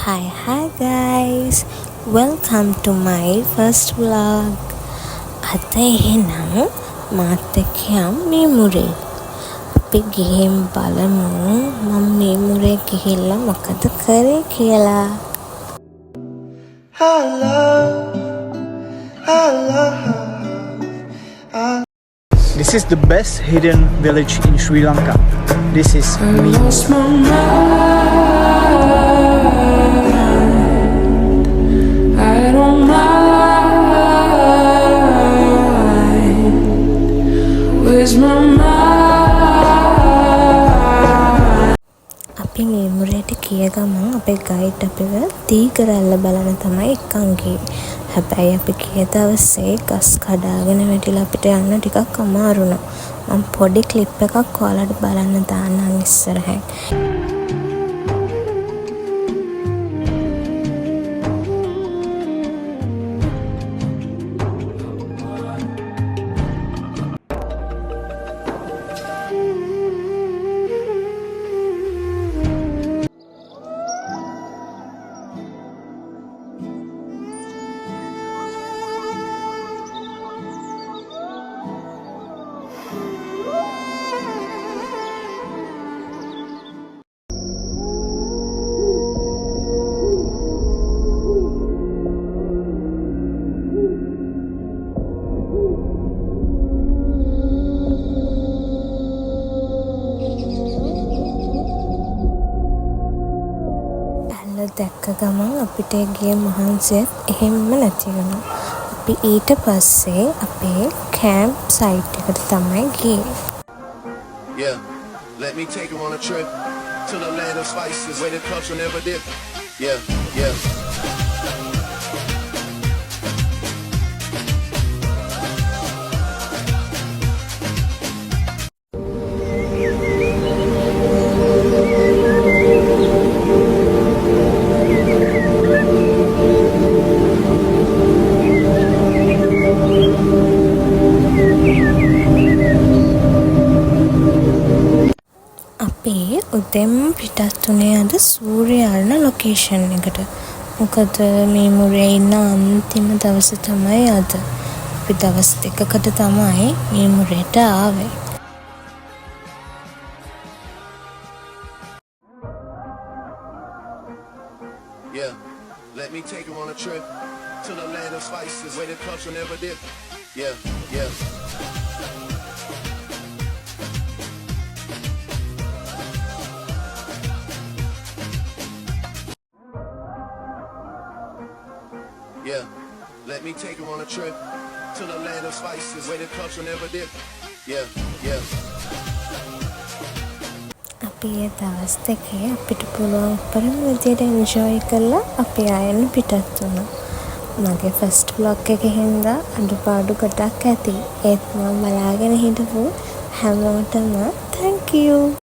Hi guys, welcome to my first vlog. අද එහෙනම් මාත් එක්ක යම් මීමුරේ. අපි ගිහින් බලමු මම මීමුරේ ගිහිල්ලා මොකද කරේ කියලා. This is the best hidden village in Sri Lanka. This is අපි මීමුරේට ගිය ගමන් අපේ ගයිඩ් අපිව දීගරැල්ල බලන්න තමයි එක්කන් ගියේ. හැබැයි අපි ගිය දවසේ ගස් කඩාගෙන වැටිලා අපිට යන්න ටිකක් අමාරු වුණා. මම පොඩි ක්ලිප් එකක් ඔයාලට බලන්න දාන්නම් ඉස්සරහින්. දැක්ක ගමන් අපිට ගිය මහන්සියත් එහෙම්ම නැති වුණා. අපි ඊට පස්සේ අපේ කැම්ප් සයිට් එකට තමයි ගියේ. Yeah, let me take you on a trip to the land of spices where the culture never did. Yeah. උදෙන්ම පිටත් වුණේ අද සූර්යාරණ ලොකේෂන් එකට. මොකද මීමුරේ ඉන්න අන්තිම දවස තමයි අද. අපි දවස් දෙකකට තමයි මීමුරේට ආවේ. Yeah, let me take you on a trip to the land of spices where the culture never did. Yeah. Yeah, let me take you on a trip to the land of spices where the culture never did. Yeah. අපි ඒ දවස් දෙකේ අපිට පුළුවන් උපරිම විදියට enjoy කරලා අපි ආයෙත් පිටත් වුණා. මගේ ෆස්ට් ව්ලොග් එකේ හින්දා අඩුපාඩු ගොඩක් ඇති. ඒත් මම බලාගෙන හිටපු හැමෝටම thank you.